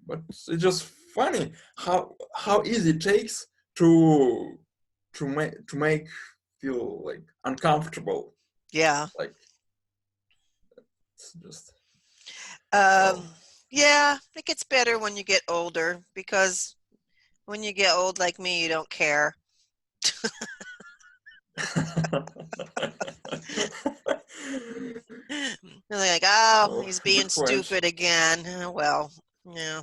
but it's just funny how easy it takes to make feel like uncomfortable. Yeah. Like it's just Um, well. yeah, it gets better when you get older because when you get old like me, you don't care. You're like, oh, Oh, he's being good point. stupid again. Well, yeah,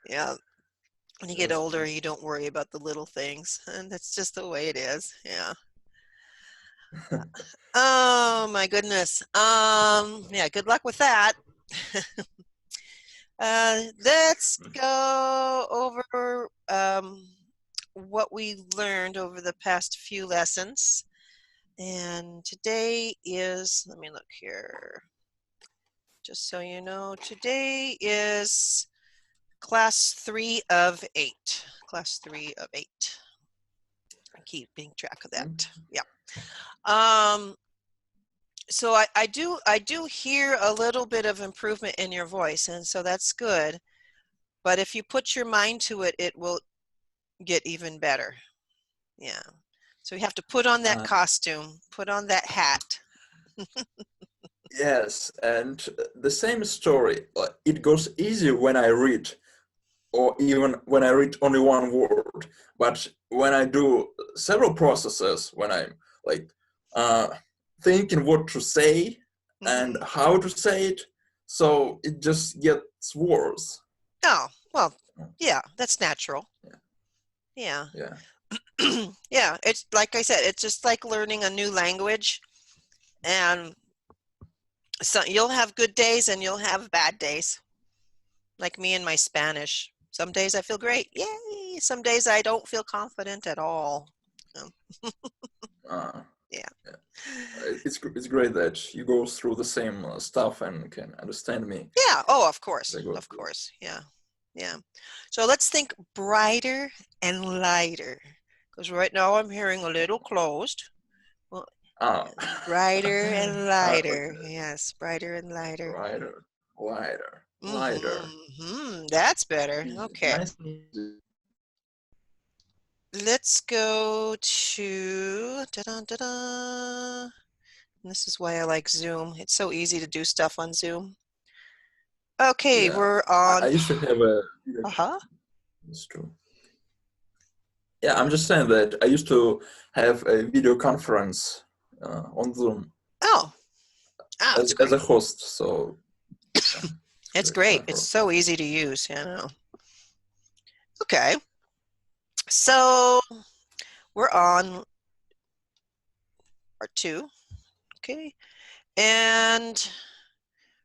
yeah. When you get Yes, older, you don't worry about the little things, and that's just the way it is. Yeah. Oh my goodness. Yeah, good luck with that. Let's go over what we learned over the past few lessons. And today is, let me look here, just so you know, today is class 3 of 8. Class 3 of 8. I keep keeping track of that. Yeah. Um, so I do hear a little bit of improvement in your voice, and so that's good. But if you put your mind to it, it will get even better. Yeah. So you have to put on that uh, costume, put on that hat. yes, and the same story. It goes easy when I read, or even when I read only one word. But when I do several processes, when I'm like uh, thinking what to say and Mm-hmm. how to say it, so it just gets worse. Oh, well, yeah, that's natural. Yeah, Yeah. yeah. Yeah, it's like I said, it's just like learning a new language. And so you'll have good days and you'll have bad days, like me and my Spanish. Some days I feel great. Yay. Some days I don't feel confident at all. Um, Uh, yeah. yeah. It's great that you go through the same stuff and can understand me. Yeah. Oh, of course. They go Of through. course. Yeah. Yeah. So let's think brighter and lighter. Because right now I'm hearing a little closed. Well, Ah, brighter and lighter. okay. Yes, brighter and lighter. Lighter, lighter, lighter. Mm-hmm. That's better. Easy, Okay. nice and easy. Let's go to da-da. This is why I like Zoom. It's so easy to do stuff on Zoom. Okay, Yeah, we're I on. used to have a. Uh-huh. It's true. Yeah, I'm just saying that I used to have a video conference on Zoom Oh, oh, it's as great. a host. So yeah, it's It's great, great. quite It's powerful. so easy to use, you know. Okay, so we're on part 2. Okay, and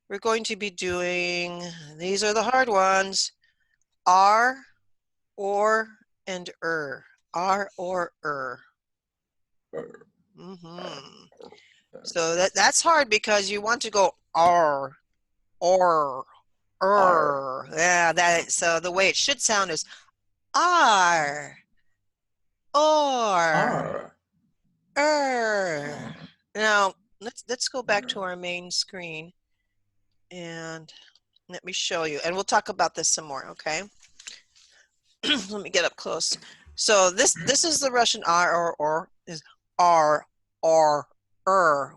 we're going to be doing, these are the hard ones, R, or, and R or Uh, Mm-hmm. uh, So that's hard because you want to go R, or, R, Yeah, that, so the way it should sound is R, or, R, er. R, Now, let's go back to R. our main screen and let me show you. And we'll talk about this some more, okay? Let me get up close. So this is the Russian R or is R or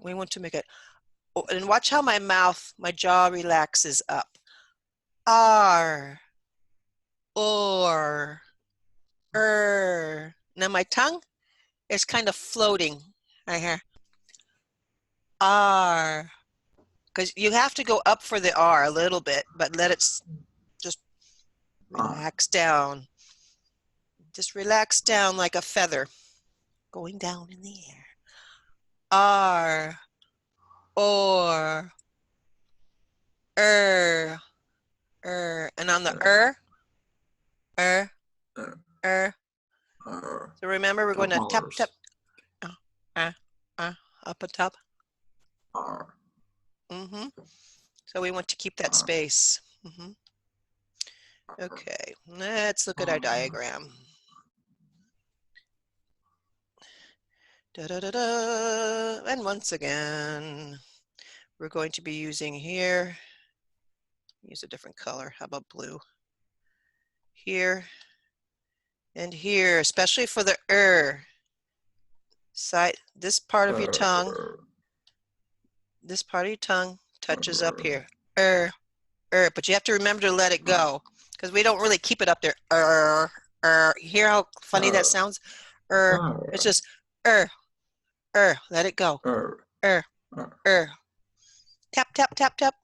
We want to make it, oh, and watch how my mouth, my jaw relaxes up. R or Now my tongue is kind of floating right here. R, because you have to go up for the R a little bit, but let it just R. relax down. Just relax down like a feather going down in the air. R or er and on the er R, er. R. So remember, we're going Top to tap tap molars. uh, uh, up and top. R, Mm-hmm. So we want to keep that R, space. Mm-hmm. R, Okay, let's look at our R. diagram. Da, da, da, da. And once again, we're going to be using here. Use a different color. How about blue? Here and here, especially for the side. This part of your tongue. This part of your tongue touches up here. But you have to remember to let it go because we don't really keep it up there. You hear how funny that sounds? It's just let it go. Tap, tap, tap, tap.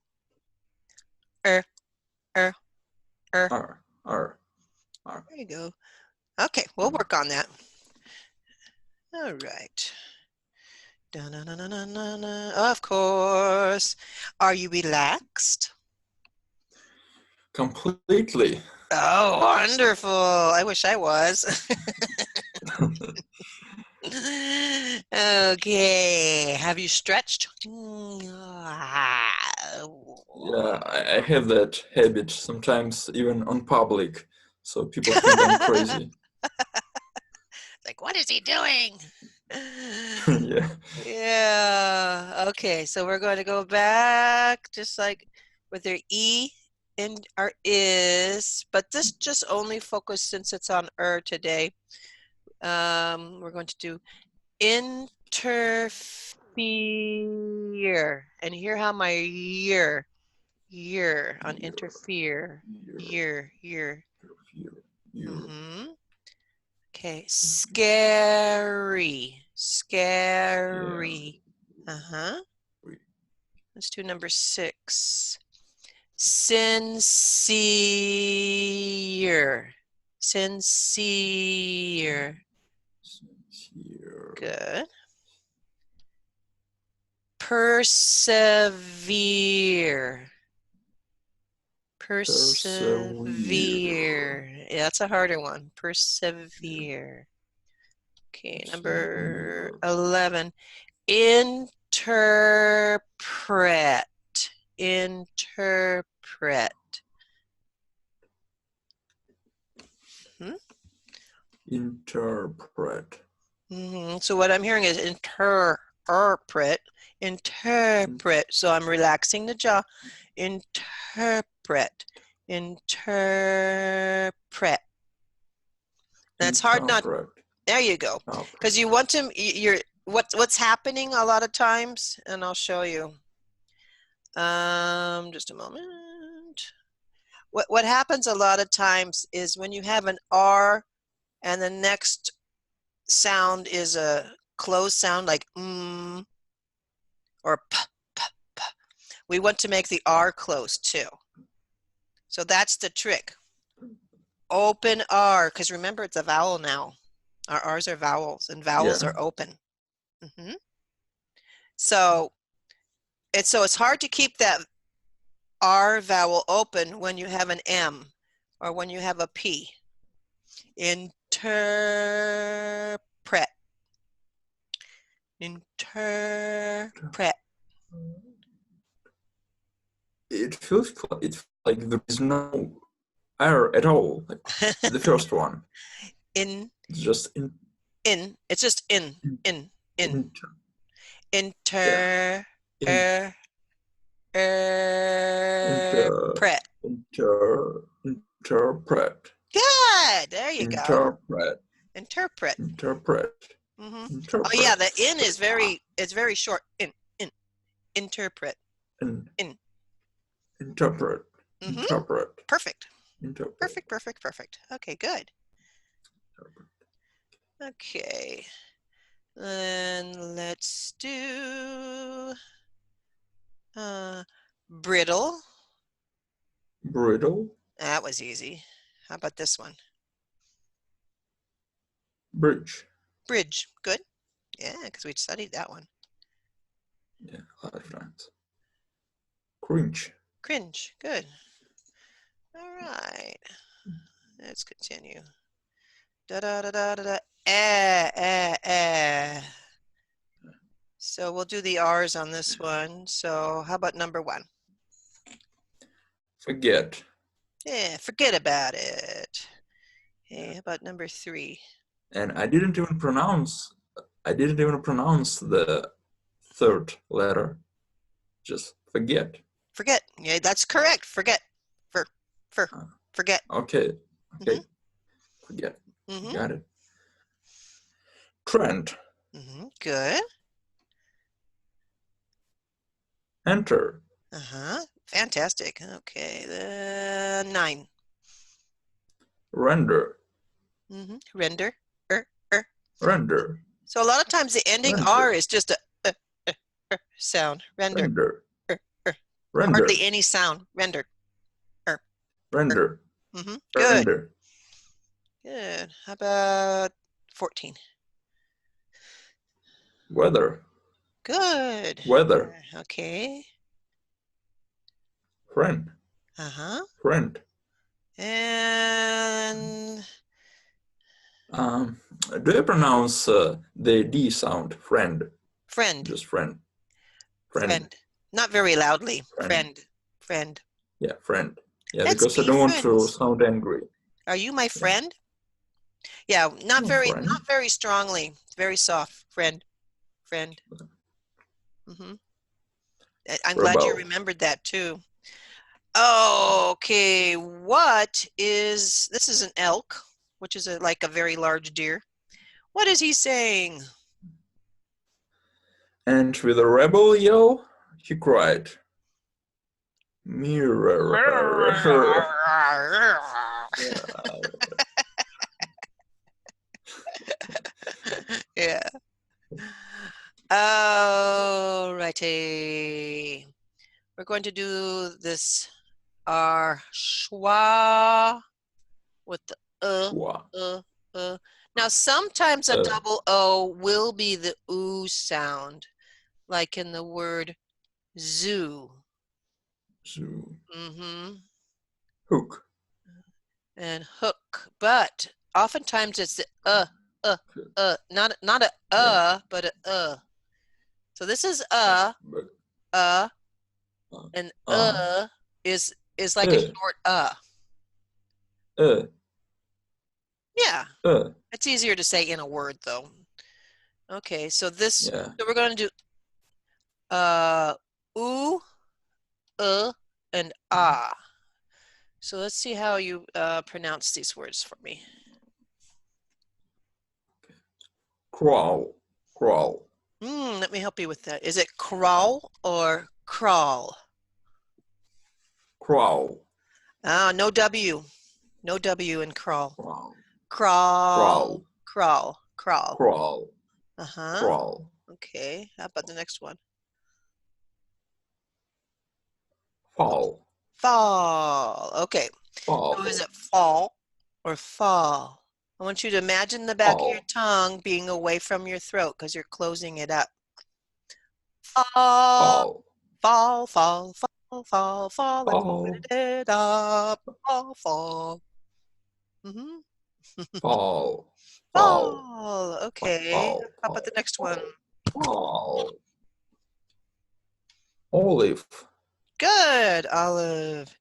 There you go. Okay, we'll work on that. All right. Of course. Are you relaxed? Completely. Oh, wonderful. I wish I was. Okay. Have you stretched? Yeah, I have that habit sometimes even on public, so people think I'm crazy. Like, what is he doing? Yeah. Yeah. Okay, so we're going to go back just like with your E and our is, but this just only focus since it's on today. We're going to do interfere and hear how my year on interfere year. Mm-hmm. Okay, scary. Uh-huh. Let's do number 6. Sincere. Good. Persevere. Yeah, that's a harder one. Persevere. Okay, number 11. Interpret. Interpret. So what I'm hearing is interpret. So I'm relaxing the jaw. Interpret. That's hard not. There you go. Because you want to. What's happening a lot of times, and I'll show you. Just a moment. What happens a lot of times is when you have an R, and the next sound is a closed sound like or p. We want to make the R closed too. So that's the trick. Open R, because remember it's a vowel now. Our R's are vowels, and vowels are open. So it's hard to keep that R vowel open when you have an M or when you have a P. Interpret. It feels like there is no R at all. Like the first one. It's just in. It's just in. Interpret. Interpret. Good. There you go. Interpret. Oh yeah, the in is very short. Interpret. Interpret. Perfect. Perfect. Okay, good. Okay. Then let's do brittle. That was easy. How about this one? Bridge. Good. Yeah, because we studied that one. Yeah, a lot of times. Cringe. Good. All right. Let's continue. So we'll do the R's on this one. So how about number 1? Forget. Yeah, forget about it. Hey, how about number 3? And I didn't even pronounce the third letter. Just forget. Forget. Yeah, that's correct. Forget. Forget. Okay. Okay. Forget. Got it. Trend. Good. Enter. Fantastic. Okay. 9. Render. Render. Render. So a lot of times the ending Render. R is just a sound. Render. Render. Hardly Render. any sound. Render. Render. Good. Render. Good. How about 14? Weather. Good. Weather. Okay. Friend. Friend. And Do you pronounce the D sound? Friend. friend. Just friend. Friend. Not very loudly. Friend. Yeah, friend. Yeah, Let's because I be don't want to friends. sound angry. Are you my friend? Yeah, not very strongly. Very soft. Friend. I'm glad you remembered that too. Okay, this is an elk, which is like a very large deer. What is he saying? And with a rebel yell, he cried, "Mirror!" Yeah. Alrighty. We're going to do this schwa with the Now sometimes a double O will be the oo sound, like in the word zoo. Zoo. Hook. And hook, but oftentimes it's the not a but a. So this is and is like a short Yeah. It's easier to say in a word though. Okay, so so we're going to do oo, and ah. So let's see how you pronounce these words for me. Crawl. Let me help you with that. Is it crawl or crawl? Crawl. No W. No W in crawl. Crawl. Crawl. Crawl. Okay. How about the next one? Fall. Okay. Fall. So is it fall or fall? I want you to imagine the back of your tongue being away from your throat because you're closing it up. Fall. Let's open it up. Fall. Fall. Okay. How about the next one? Fall. Olive. Good, olive.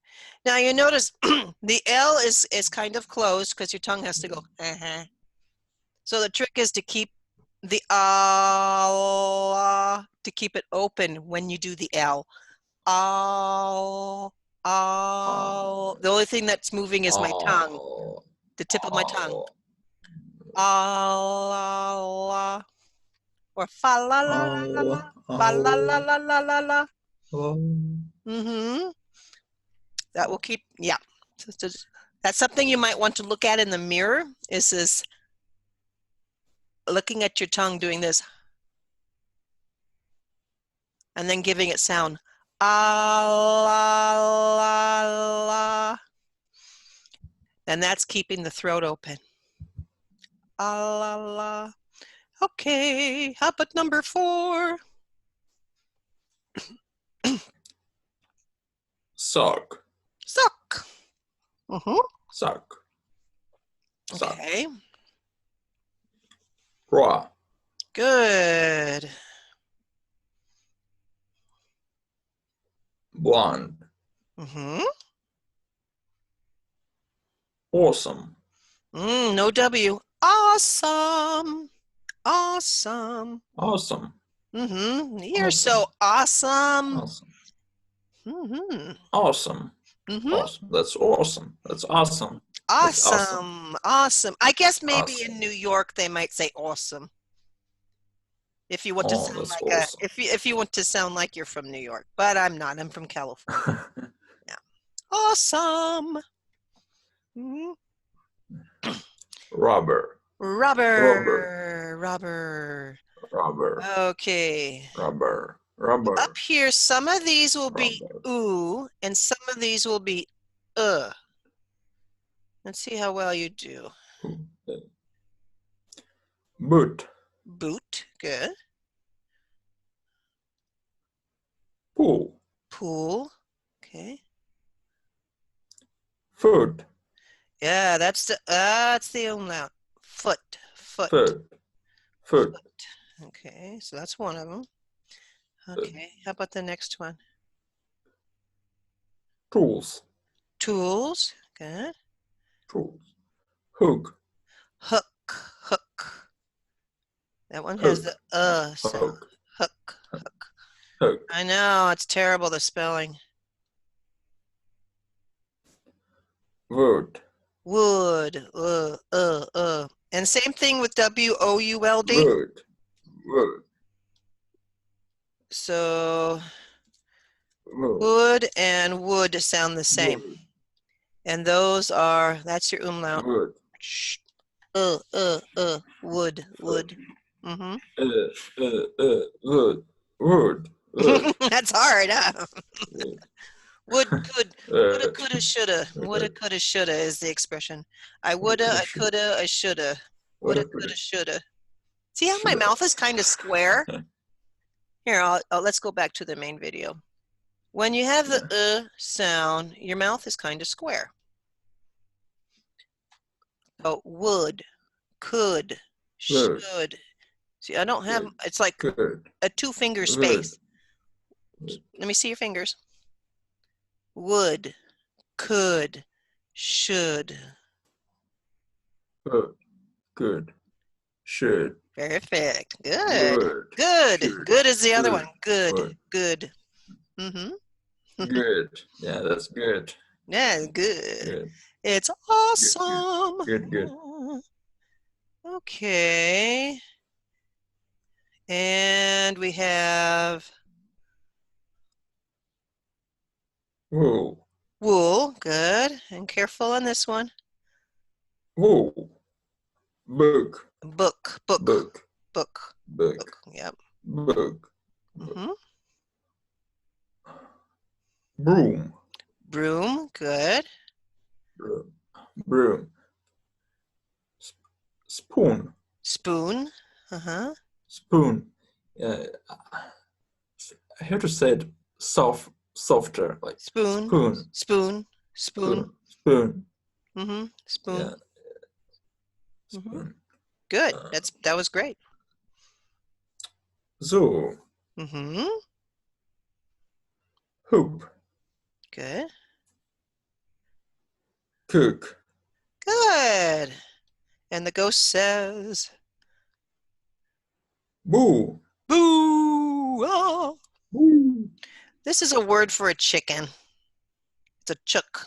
Now you notice the L is kind of closed because your tongue has to go. So the trick is to keep the to keep it open when you do the L. The only thing that's moving is my tongue, the tip of my tongue. Or fa la la la la la, fa la la la la la la. That will keep, yeah. So that's something you might want to look at in the mirror. Is this looking at your tongue doing this, and then giving it sound. La la la. And that's keeping the throat open. La la. Okay, how about number 4? Sock. Sock. Sock. Okay. Raw. Good. Blonde. Awesome. No W. Awesome. Awesome. Awesome. You're so awesome. Mm-hmm. Awesome. Mm-hmm. Awesome. That's awesome. That's awesome. That's awesome. Awesome. Awesome. I guess maybe Awesome. in New York they might say awesome. If you want to Oh, sound that's like awesome. if you want to sound like you're from New York, but I'm not. I'm from California. Yeah. Awesome. Mhm. Rubber. Rubber. Rubber. Rubber. Okay. Rubber. Up Rubber. here, some of these will be Rubber. ooh, and some of these will be uh. Let's see how well you do. Boot. Boot, good. Pool. Pool, okay. Foot. Yeah, that's the umlaut. Foot, foot, Foot. foot. Foot. Okay, so that's one of them. Foot. Okay, how about the next one? Tools. Tools, good. Tools. Hook. Hook, hook. That one has the Hook. sound. Hook. Hook, hook. Hook. I know, it's terrible, the spelling. Wood. Wood, And same thing with W-O-U-L-D. Wood. Wood. So Wood. wood and wood sound the same. Wood. And that's your umlaut. Wood. Wood, wood. Mm-hmm. Wood. Wood. Wood. That's hard, huh? Would, could, woulda, Wood. coulda, shoulda. Woulda, coulda, shoulda is the expression. I woulda, I coulda, I shoulda. Woulda, coulda, shoulda. See how my mouth is kind of square? Here, let's go back to the main video. When you have the sound, your mouth is kind of square. So would, could, should. See, I don't have, it's like a 2-finger space. Let me see your fingers. Would, could, should. Good. Should. Perfect. Good. Would. Good. Should. Good is the other Could. one. Good. Would. Good. Mm-hmm. Good. Yeah, that's good. Yeah, good. Good. It's awesome. Good. Okay. And we have Wool. wool. Good. And careful on this one. Wool. Book. Book. Book. Yep. Book. Mm-hmm. Broom. Broom. Good. Broom. Spoon. Spoon. Uh-huh. Spoon. I have to say it softer, like Spoon. spoon. Spoon. Spoon. Spoon. Mm-hmm. Spoon. Yeah. Mm-hmm. Spoon. Good. That was great. So. Mm-hmm. Hoop. Good. Cook. Good. And the ghost says, Boo. boo. Oh. Boo. This is a word for a chicken. It's a chook.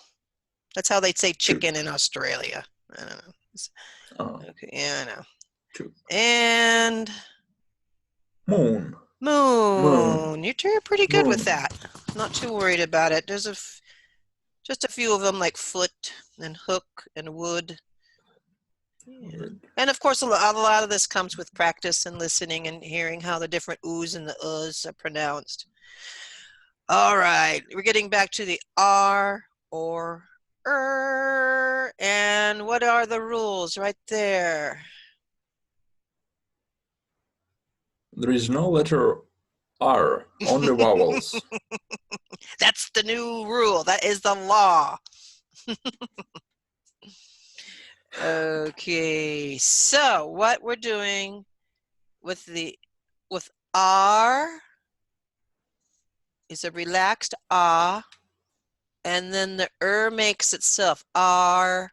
That's how they'd say chicken in Australia. I don't know. Okay, yeah, I know. Chook. And Moon. moon. You're pretty good with Moon. that. Not too worried about it. There's just a few of them like foot and hook and wood. Yeah. And of course, a lot of this comes with practice and listening and hearing how the different oohs and the uhs are pronounced. All right, we're getting back to the R or and what are the rules right there? There is no letter R, only vowels. That's the new rule. That is the law. Okay, so what we're doing with R is a relaxed ah, and then the makes itself R.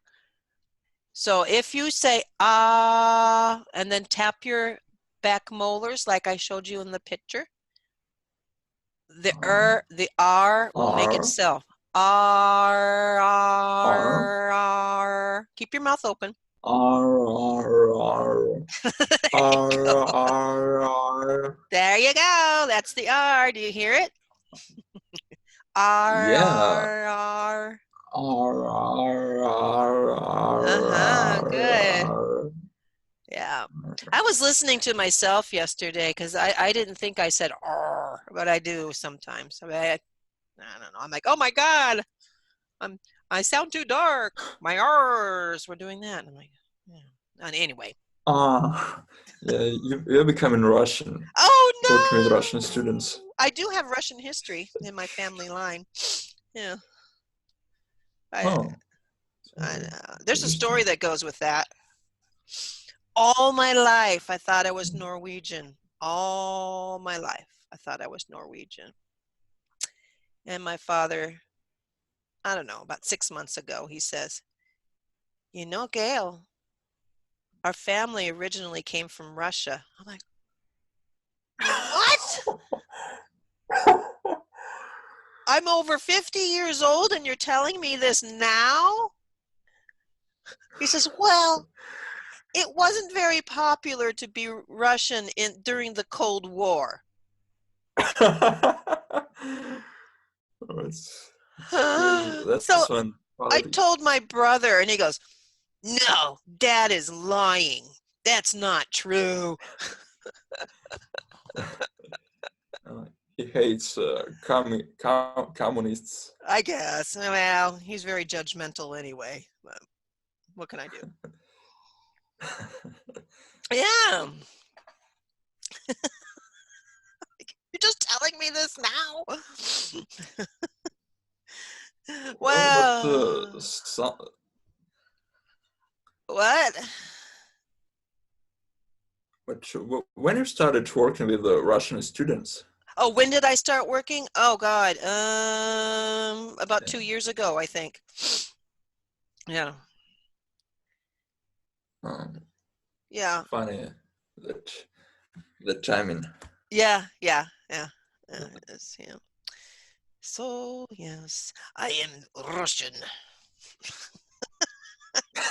So if you say ah and then tap your back molars like I showed you in the picture, the R will make R, itself. R, R, R, R. Keep your mouth open. R, R, R, There you R, go. R, R. There you go. That's the R. Do you hear it? R, Yeah. R, R. R, R, R, R, Uh-huh. R, Good. R. Yeah. I was listening to myself yesterday because I didn't think I said R, but I do sometimes. I don't know. I'm like, oh my God, I sound too dark. My R's were doing that. And I'm like, yeah. And anyway. Yeah, you're becoming Russian, Oh working with Russian students. no! I do have Russian history in my family line. Yeah. I, Oh, there's a story interesting. that goes with that. All my life, I thought I was Norwegian. All my life, I thought I was Norwegian. And my father, I don't know, about 6 months ago, he says, you know, Gail, our family originally came from Russia. I'm like, what? I'm over 50 years old and you're telling me this now? He says, well, it wasn't very popular to be Russian during the Cold War. It's, cool. So That's one I quality. told my brother, and he goes, no, Dad is lying. That's not true. He hates communists. I guess. Well, he's very judgmental anyway. But what can I do? Yeah. You're just telling me this now? Well, but Well, what? when you started working with the Russian students? Oh, when did I start working? Oh God, about Yeah. 2 years ago, I think. Yeah, Um, yeah, funny that the timing. yeah. Yes, yeah. So yes, I am Russian.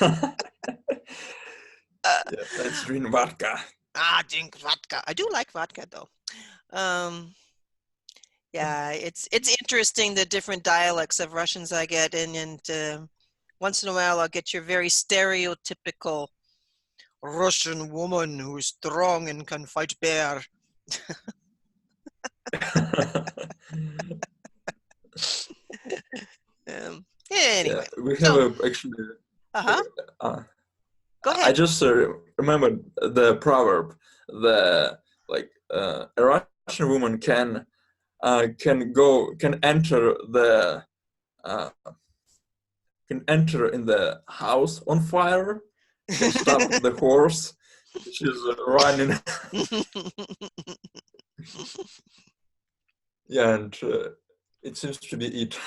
Yeah, Uh, let's drink vodka. drink vodka. I do like vodka though. Um, yeah, it's interesting the different dialects of Russians I get, and once in a while I'll get your very stereotypical Russian woman who's strong and can fight bear. Yeah, Anyway, we have so actually. uh-huh. Uh, Go I ahead. just remembered the proverb. The like a Russian woman can enter the uh, can enter in the house on fire, can stop the horse which is running. Yeah, and it seems to be it.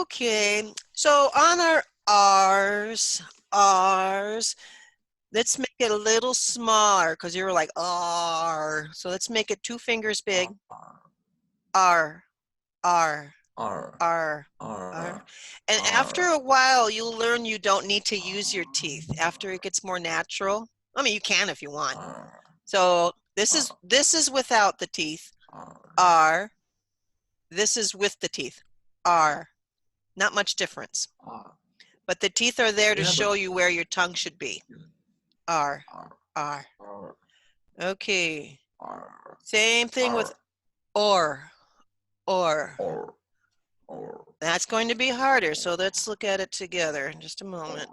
Okay, so on our R's, let's make it a little smaller because you were like R. So let's make it 2 fingers big. R, R, R R, R. R And after R a while, you'll learn you don't need to use your teeth after it gets more natural. I mean, you can if you want. R So this is R this is without the teeth. R R. This is with the teeth. R. Not much difference. R. But the teeth are there to Yeah, but show you where your tongue should be. R. R R. R Okay. R Same thing with R or. Or. or or That's going to be harder, so let's look at it together in just a moment.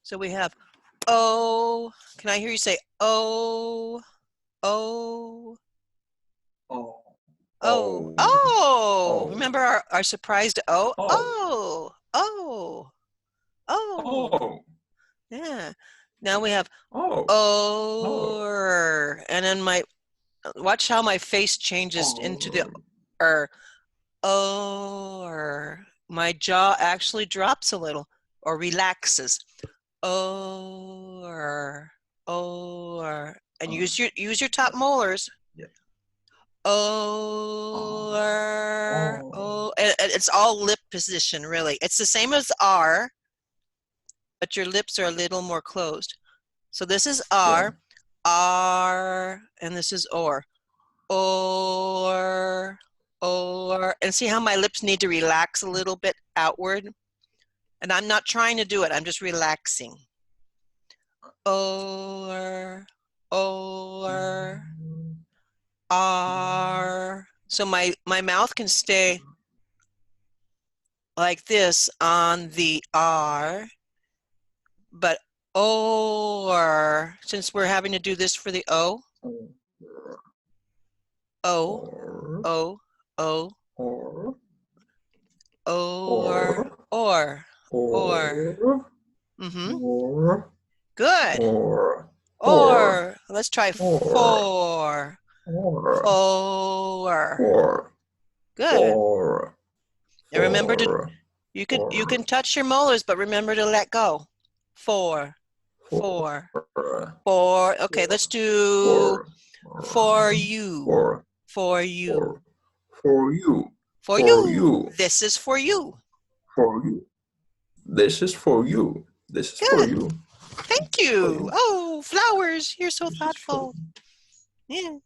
So we have O. Can I hear you say O? O. oh Oh. oh Oh. oh Remember our surprised O? oh Oh. Oh. Oh. oh Yeah. Now we have oh oh or. And then watch how my face changes into the oh or. My jaw actually drops a little or relaxes. Or. or, and use your top molars. Yeah. Or, oh, and it's all lip position, really. It's the same as R, but your lips are a little more closed. So this is R, R, and this is or, and see how my lips need to relax a little bit outward? And I'm not trying to do it, I'm just relaxing. Or, R. So my mouth can stay like this on the R, but or, since we're having to do this for the O, O, O, O, or. Mm-hmm. Good. Or. Let's try four. Four. Good. And remember to, you can touch your molars, but remember to let go. Four. Four. Okay, let's do for you. For you. For you. For you. This is for you. For you. This is for you. This is Good. for you. Thank you. Oh, flowers. You're so thoughtful. Yeah.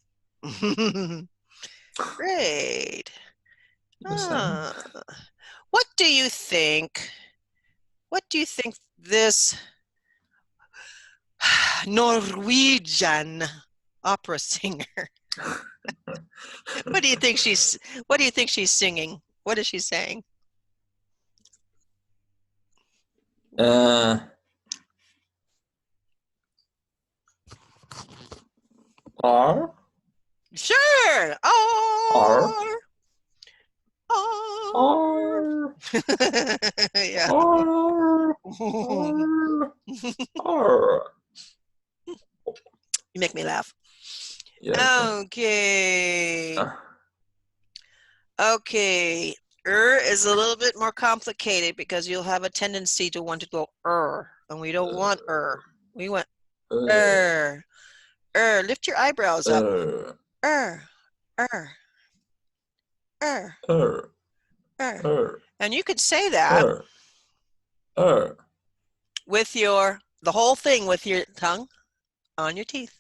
Great. What do you think? What do you think this Norwegian opera singer? What do you think she's singing? What is she saying? R. Sure. R. Yeah. R. You make me laugh. Yeah. Okay. Okay. Is a little bit more complicated because you'll have a tendency to want to go and we don't want We want lift your eyebrows up. And you could say that with the whole thing with your tongue on your teeth.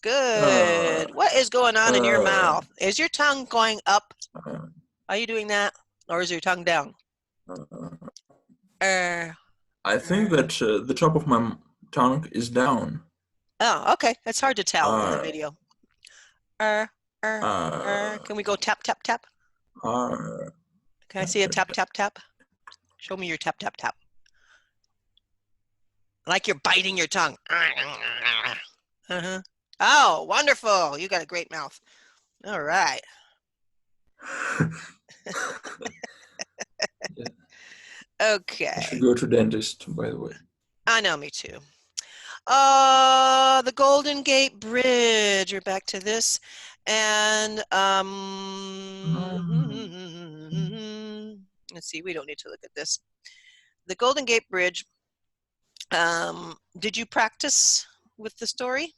Good. What is going on in your mouth? Is your tongue going up? Are you doing that? Or is your tongue down? I think that the top of my tongue is down. Oh, okay. That's hard to tell in the video. Can we go tap, tap, tap? Can I see a tap, tap, tap? Show me your tap, tap, tap. Like you're biting your tongue. Oh, wonderful. You got a great mouth. All right. Okay. I should go to dentist, by the way. I know, me too. The Golden Gate Bridge. We're back to this. And let's see, we don't need to look at this. The Golden Gate Bridge. Did you practice with the story?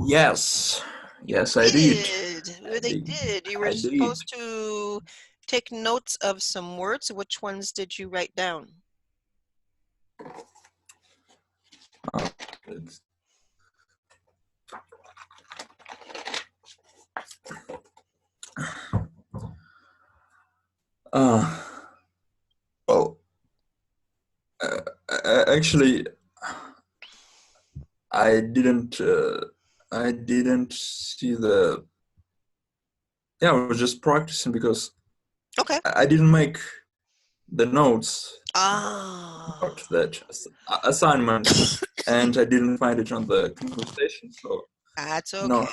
Yes. Yes, I did. You were supposed to take notes of some words. Which ones did you write down? Well, actually, I didn't see the. Yeah, I was just practicing because I didn't make the notes about that assignment, and I didn't find it on the conversation, so that's okay. No,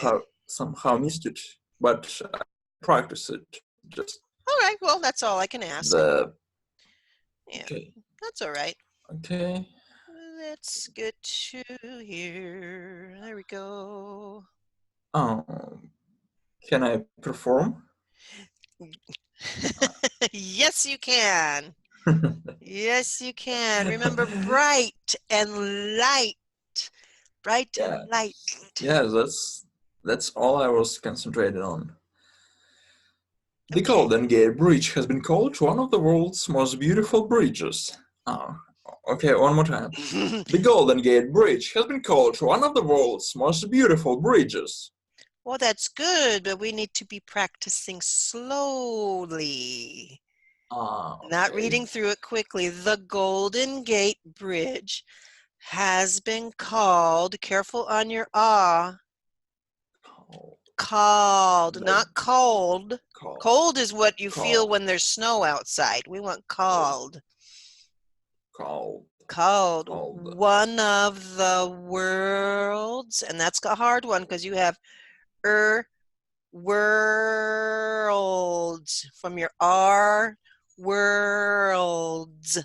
somehow missed it, but I practiced it. Just all right. Well, that's all I can ask. Yeah, okay. That's all right. Okay. Let's get to here. There we go. Can I perform? Yes, you can. Yes, you can. Remember bright and light. Bright Yeah, and light. yeah, that's all I was concentrated on. The Okay. Golden Gate Bridge has been called one of the world's most beautiful bridges. Oh, okay, one more time. The Golden Gate Bridge has been called one of the world's most beautiful bridges. Well, that's good, but we need to be practicing slowly, not Okay. reading through it quickly. The Golden Gate Bridge has been called, careful on your Called. called, The not cold. call. Cold is what you feel Call. when there's snow outside. We want called. Called. Called. Called. One of the world's, and that's a hard one because you have worlds from your R, worlds.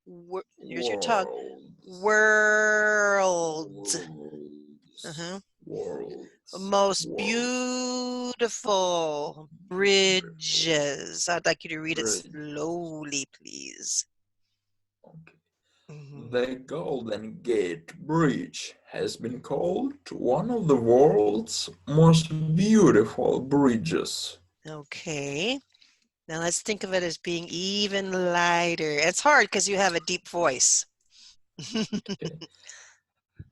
Here's your tongue. Worlds. Worlds. Worlds. Uh-huh. Worlds. Most Worlds. beautiful bridges. I'd like you to read it Bridge. slowly, please. Okay. Mhm. The Golden Gate Bridge has been called one of the world's most beautiful bridges. Okay. Now let's think of it as being even lighter. It's hard because you have a deep voice. Okay.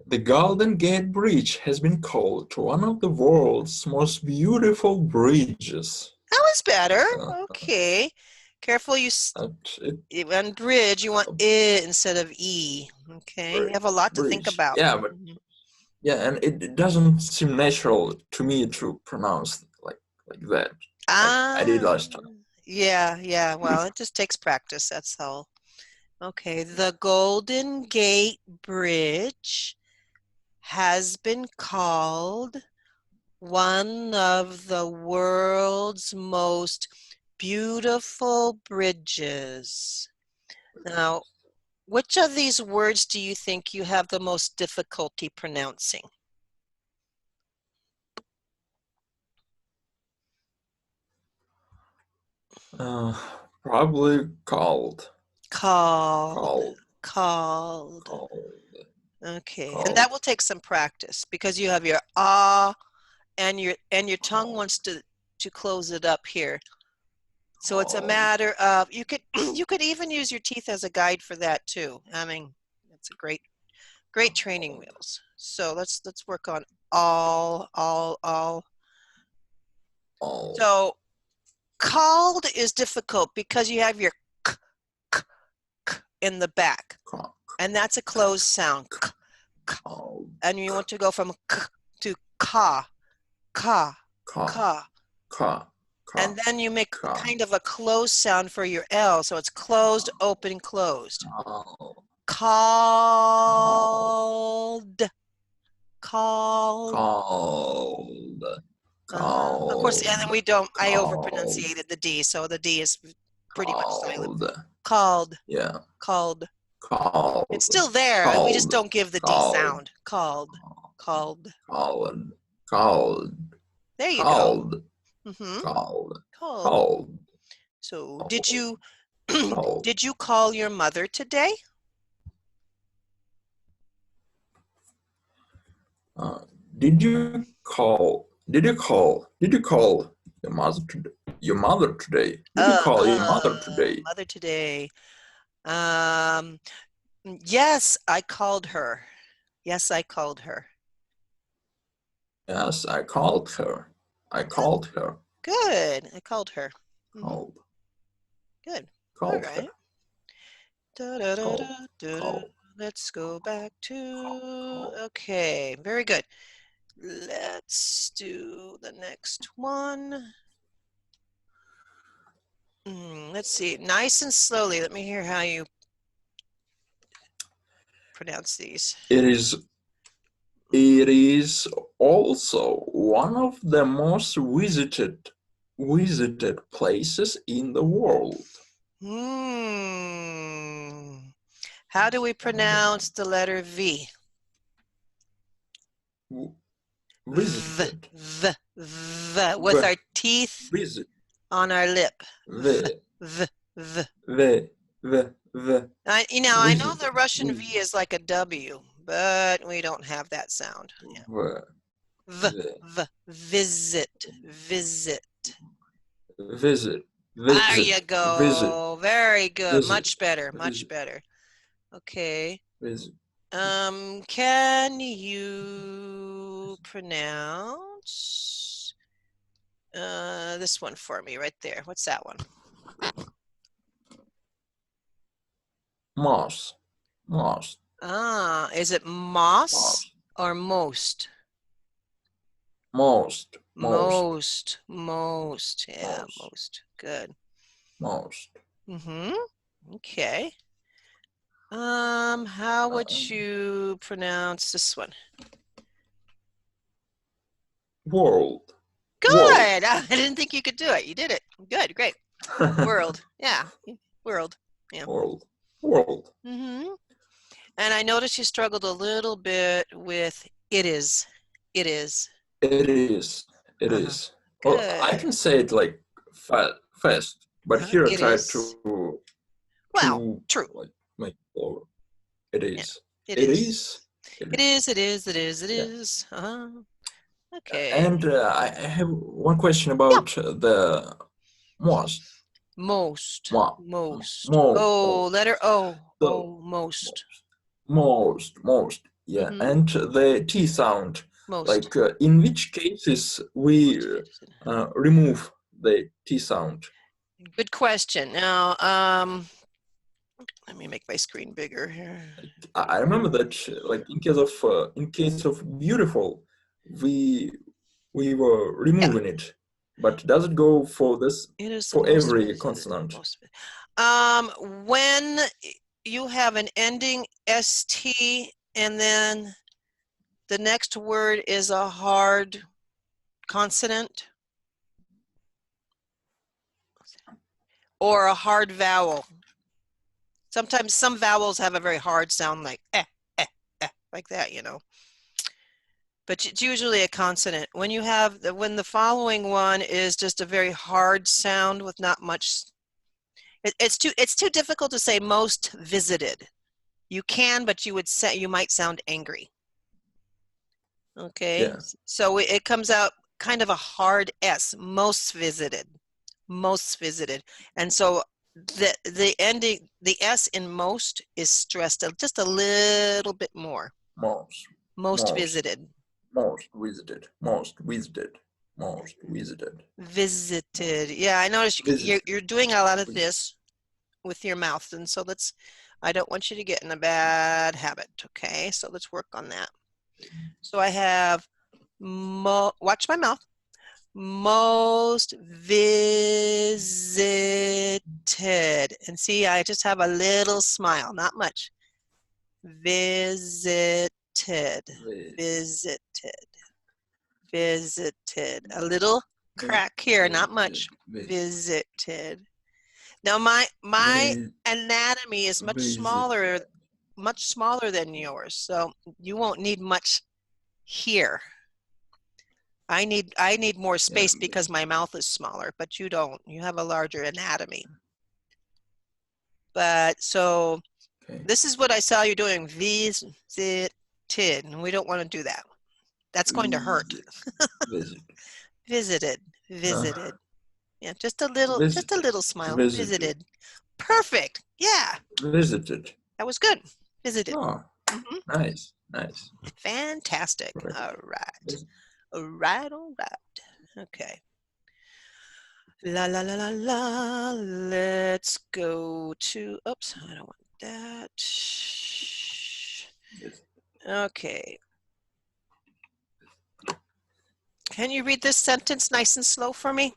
The Golden Gate Bridge has been called one of the world's most beautiful bridges. That was better. Uh, Okay. Careful, on bridge, you want uh, I instead of E. Okay. You have a lot to think bridge. about. Yeah, but Mhm. yeah, and it doesn't seem natural to me to pronounce like that, like I did Ah, last time. yeah, yeah. Well, it just takes practice, that's all. Okay. The Golden Gate Bridge has been called one of the world's most beautiful bridges. Now, which of these words do you think you have the most difficulty pronouncing? Uh, Probably called, Called, called, called. called, Okay, and that called, will take some practice because you have your ah and your tongue called, wants to close it up here. So it's a called. matter of you could you could even use your teeth as a guide for that too. I mean, it's a great training Called, wheels. So let's work on all. all, So called is difficult because you have your k, k, k in the back, cock, and that's a closed sound. K, k. called, And you want to go from k to ka, ka, ca, ka. ca, And ca, then you make ca, kind of a closed sound for your L. So it's closed, open, closed. called, called, Called, called. called, Of course, and then called, we don't, I called, overpronunciated the D, so the D is pretty much silent. called, Called, yeah, called. It's called, still there. We just called, don't give the D called, sound. Called, called. called, called, There you go. called, Mm-hmm. called, Called. called, So did called, you called. did you call your mother today? Uh, did you call? Did you call your mother today? Did you call your mother today? Mother today. Um, yes, I called her. Yes, I called her. Yes, I called her. I called her. Good. I called her. Hmm. Called. Good. All Called her. right. Da, da, da, Called. da, da, da. Called. Let's go back Called. to, Called. okay, very good. Let's do the next one. Let's see, nice and slowly. Let me hear how you pronounce these. It is. It is also one of the most visited places in the world. Hmm. How do It's we one of the pronounce the letter V? most V, visited. V, V, with V, our teeth. visit. on our lip. V, V, v, v. V, V, V. I know Visit, the Russian V visit, is like a W, but we don't have that sound. Yeah. V, V, V. v, visit, visit. Visit, There you visit, visit, go. Very good. visit, Much better. Much visit, better. Okay. visit. Can you pronounce this one for me right there? What's that one? Moss, moss, Ah, is it moss moss, or most? most, most, Most. Yeah, most, most. Good. most. Mm-hmm. Okay. How would you pronounce this one? World, world. Good. I didn't think you could do it. You did it. Good. Great. World. Yeah. World. Yeah. World, world. Mm-hmm. And I noticed you struggled a little bit with it is. It is. It is, it Uh-huh. is. Well, I Good. can say it like fast, but here I It try is. Well, to true. like make slower. It Yeah. is, It it is. is, it It is. is. It is. It is. It Yeah. is. Uh-huh. Okay. And I have one question Yeah. about the most, Most. mo, Most. mo, Oh, most. letter O. So Oh, most. most. Yeah, Mm-hmm. and the T sound. Most. Like in which cases we remove the T sound? Good question. Now, let me make my screen bigger here. I remember that, like in case of beautiful, we were Yeah, removing it. But does it go for this it is the for most every visited. consonant? Most. When you have an ending ST and then the next word is a hard consonant or a hard vowel. Sometimes some vowels have a very hard sound like like that, But it's usually a consonant. When you have when the following one is just a very hard sound with not much, it's too difficult to say most visited. You can, but you might sound angry. Okay, Yeah, so it comes out kind of a hard S, most visited, and so the ending, the S in most is stressed just a little bit more. most, Most most, visited. most visited, most visited, most visited, Visited. most Yeah, I noticed visited, you're doing a lot of visited. this with your mouth, and so I don't want you to get in a bad habit, okay? So let's work on that. So I have watch my mouth. Most visited. And see, I just have a little smile, not much. Visited. Visited. Visited. A little crack here, not much. Visited. Now my anatomy is Visited. much smaller than yours, so you won't need much here. I need more Yeah, space because my mouth is smaller, but you don't. You have a larger anatomy. But so okay. this is what I saw you doing. Visited. And we don't want to do that. That's going to hurt. Visit. Visited. Uh, Visited. Yeah, just a visited. little smile. Visited. Visited. Perfect. Yeah, Visited. that was good. Visited. Oh, Mm-hmm. nice. Nice. Fantastic. Right. All right. All right. All right. Okay. La la la la la. Let's go to. Oops, I don't want that. Okay. Can you read this sentence nice and slow for me?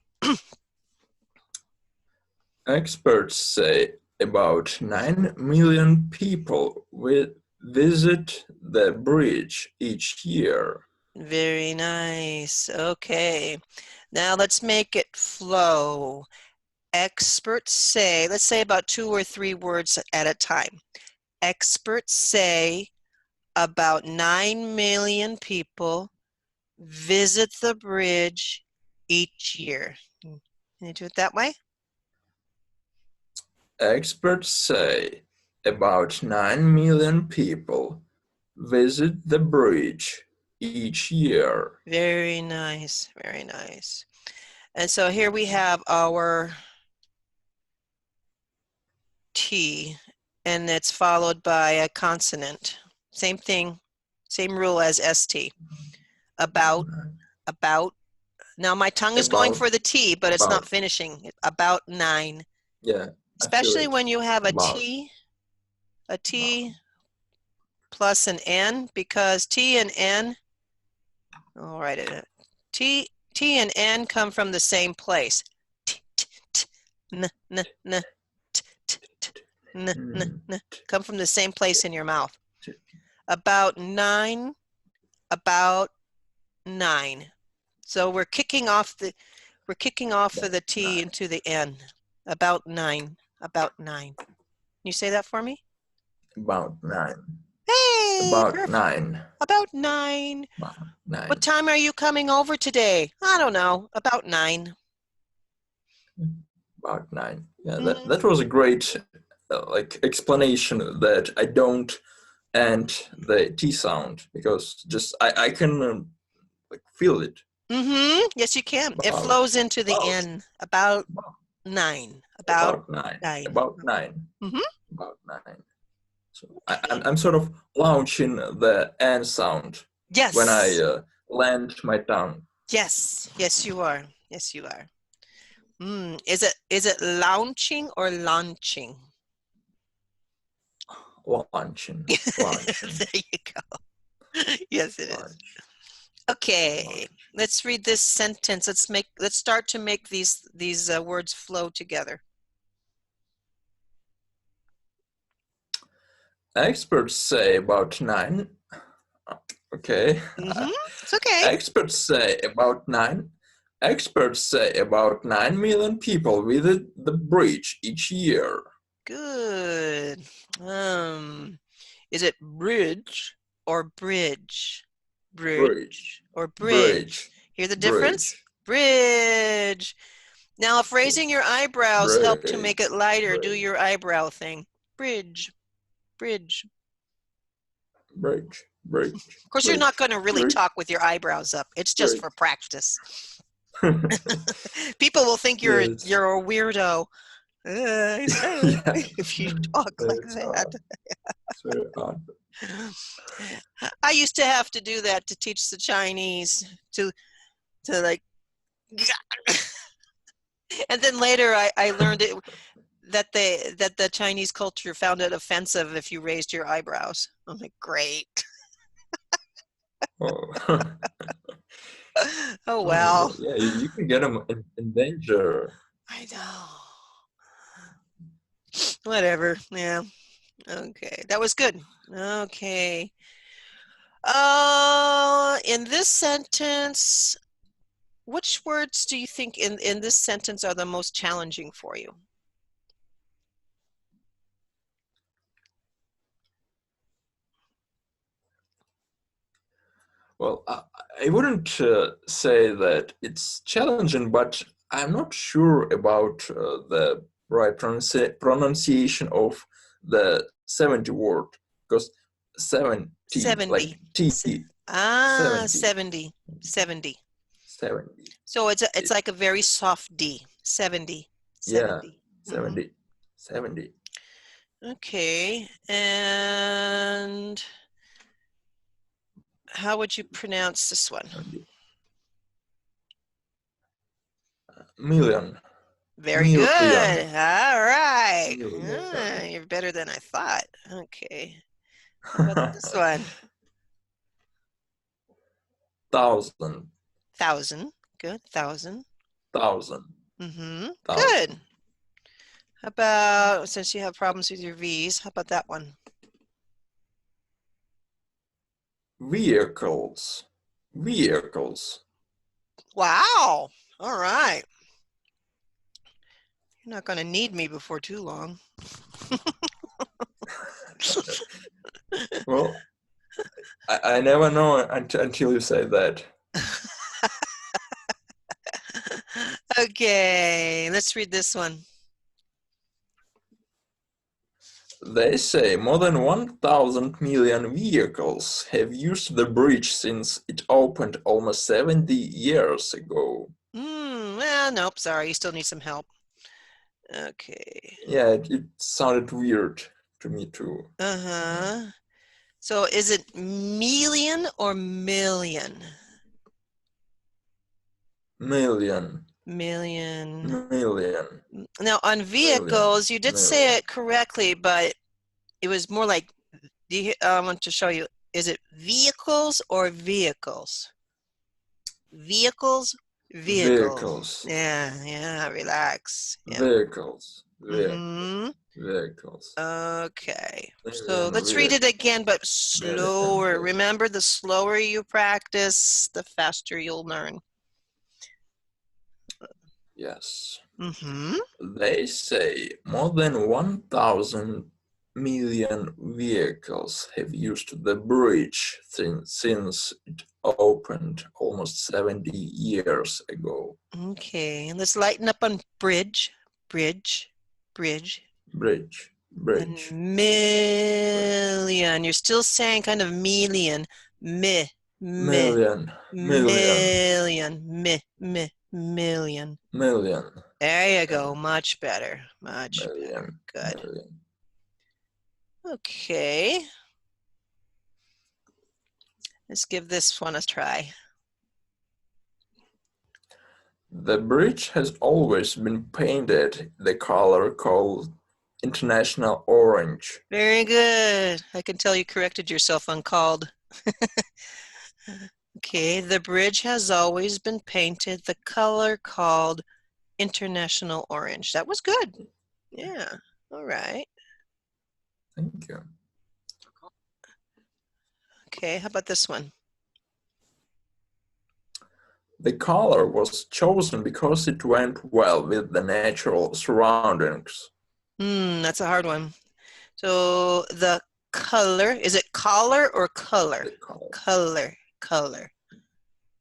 Experts say about 9 million people will visit the bridge each year. Very nice. Okay. Now let's make it flow. Experts say, let's say about 2 or 3 words at a time. Experts say about 9 million people visit the bridge each year. Can you do it that way? Experts say about 9 million people visit the bridge each year. Very nice, very nice. And so here we have our T, and it's followed by a consonant. Same thing, same rule as ST. About. Now my tongue is going for the T, but it's not finishing. About 9. Yeah. Especially when you have a About. T plus an N, because T and N, I'll write it. T and N come from the same place. T, t, t, n, n, n, t, t, t, n, n, n, come from the same place in your mouth. About 9, about 9. So we're kicking off of the T into the N. About 9. About 9. Can you say that for me? About 9. Hey, About perfect. 9. About 9. About 9. What time are you coming over today? I don't know. About 9. About 9. Yeah, that was a great explanation that I don't end the T sound, because just I can feel it. Yes, you can. It flows into the N. About 9. About 9. About 9. About 9. So I'm sort of launching the N sound. Yes. When I land my tongue. Yes. Yes, you are. Yes, you are. Is it launching or launching? Launching. There you go. Yes, it is. Okay, let's read this sentence. Let's start to make these words flow together. Experts say about 9. Okay. It's okay. Experts say about 9 million people visit the bridge each year. Good. Is it bridge or bridge? Bridge or bridge? Hear the difference? Bridge. Now, if raising your eyebrows help to make it lighter, do your eyebrow thing. Bridge. Bridge. Bridge. Of course, you're not going to really talk with your eyebrows up. It's just for practice. People will think you're a weirdo. If you talk like that. It's very odd. I used to have to do that to teach the Chinese to like, and then later I learned it that the Chinese culture found it offensive if you raised your eyebrows. I'm like, great. Oh well. Yeah, you can get them in danger. I know. Whatever. Yeah. Okay. That was good. Okay. In this sentence, which words do you think in this sentence are the most challenging for you? Well, I wouldn't say that it's challenging, but I'm not sure about the right pronunciation of the 70 word, because 70, 70. like T. 70. 70. So it's like a very soft D. 70. 70. Yeah, 70. 70. Okay, and how would you pronounce this one? 70. Million. Very good. All right. You're better than I thought. Okay. How about this one? 1,000. 1,000. Good. 1,000. 1,000. Good. How about, since you have problems with your V's, how about that one? Vehicles. Wow. All right. You're not going to need me before too long. Well, I never know until you say that. Okay. Okay, let's read this one. They say more than 1,000 million vehicles have used the bridge since it opened almost 70 years ago. Well, nope, sorry, you still need some help. Okay. Yeah, it sounded weird to me too. Uh-huh. So is it million or million? Million, Million. million, Now, on million, vehicles, you did say million. it correctly, but it was more like, I want to show you, is it vehicles or vehicles? Vehicles, vehicle. Vehicles, Yeah, relax. Yeah. vehicles, Mm-hmm. vehicles. Okay. So Million let's read it again, but million slower. vehicles. Remember, the slower you practice, the faster you'll learn. Yes. Mm-hmm. They say more than 1,000 million vehicles have used the bridge since it opened almost 70 years ago. Okay, let's lighten up on bridge, bridge, bridge. Bridge, bridge, And million. You're still saying kind of million. Mi, mi, million, million, million, million. million, There you go. Much better. Much better. million, Good. million. Okay. Let's give this one a try. The bridge has always been painted the color called International Orange. Very good. I can tell you corrected yourself on called. Okay, the bridge has always been painted the color called International Orange. That was good. Yeah. All right. Thank you. Okay, how about this one? The color was chosen because it went well with the natural surroundings. That's a hard one. So the color, is it collar or color? The color, Color, color,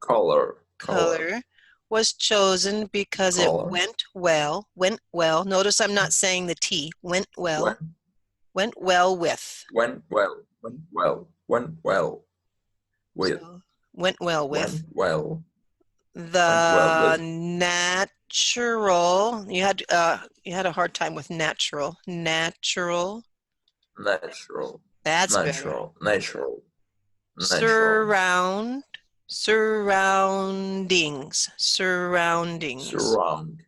color, color, color was chosen because it color. went well. Notice I'm not saying the T, went well with. Went well, went well, went well with, So went well with. went well, went well The with. natural, you had a hard time with natural. Natural. Natural, That's better. natural, natural, natural. Surround, surroundings, surroundings. Surroundings,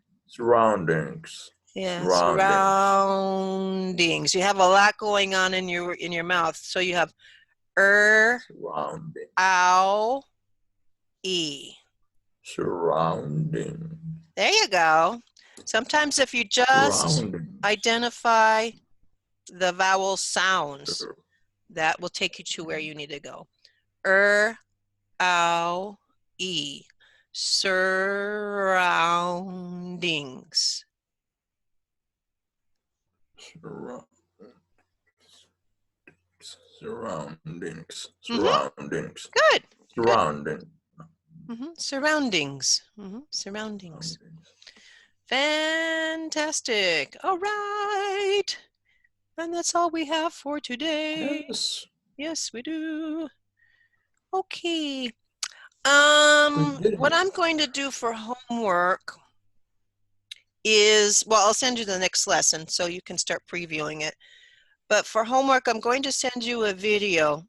Yeah, surroundings, surroundings. You have a lot going on in your mouth. So you have surrounding, ow, e. surrounding, There you go. Sometimes if you just surroundings. identify the vowel sounds, that will take you to where you need to go. Ow, e. Surroundings. Surroundings, Mm-hmm. surroundings, Good. Good. surrounding, Surroundings. Surroundings. Fantastic. All right. And that's all we have for today. Yes, Yes, we do. Okay. we did What it. I'm going to do for homework is, well, I'll send you the next lesson so you can start previewing it. But for homework, I'm going to send you a video.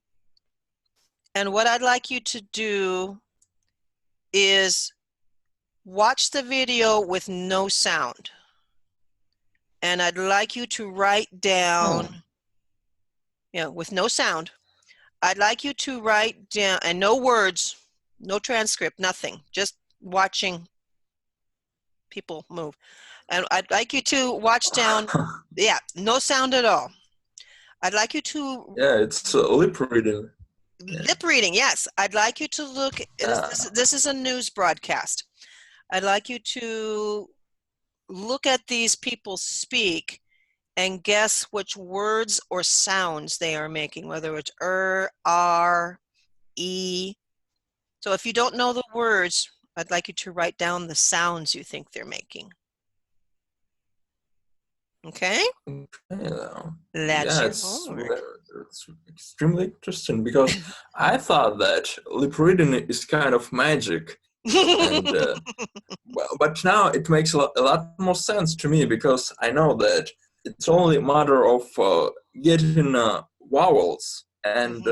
And what I'd like you to do is watch the video with no sound. And I'd like you to write down, with no sound. I'd like you to write down, and no words, no transcript, nothing, just watching people move. And I'd like you to watch down, no sound at all. I'd like you to Yeah, it's lip reading. lip reading, yes. I'd like you to look, this is a news broadcast. I'd like you to look at these people speak and guess which words or sounds they are making, whether it's R, E. So if you don't know the words, I'd like you to write down the sounds you think they're making. Okay? That's your homework. It's extremely interesting because I thought that lip reading is kind of magic, and but now it makes a lot more sense to me because I know that it's only a matter of getting vowels and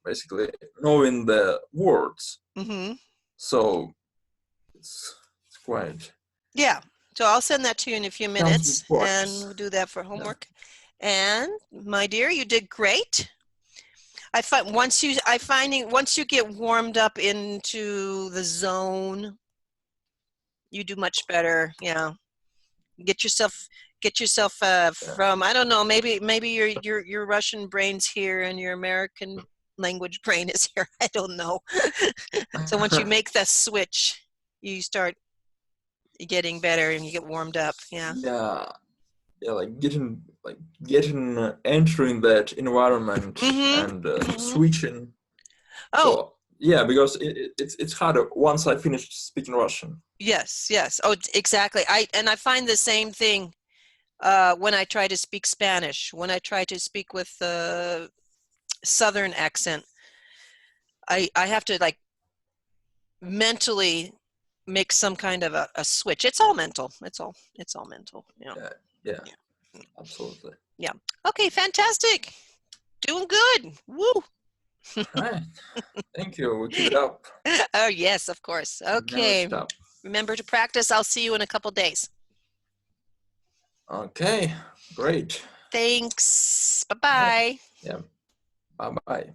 basically knowing the words. So it's quite. Yeah. So I'll send that to you in a few minutes, and we'll do that for homework. Yeah. And my dear, you did great. I find once you get warmed up into the zone, you do much better. Yeah. Get yourself from, I don't know, maybe your Russian brain's here and your American language brain is here. I don't know. So once you make that switch, you start getting better and you get warmed up. Yeah. Yeah, like getting entering that environment and switching. Oh. So yeah, because it's harder once I finish speaking Russian. Yes. Oh, exactly. I find the same thing when I try to speak Spanish. When I try to speak with Southern accent, I have to like mentally make some kind of a switch. It's all mental. It's all mental. Yeah, absolutely. Yeah. Okay, fantastic. Doing good. Woo. All right. Thank you. We'll keep it up. Oh, yes, of course. Okay. Never stop. Remember to practice. I'll see you in a couple days. Okay, great. Thanks. Bye-bye. Yeah. Bye-bye.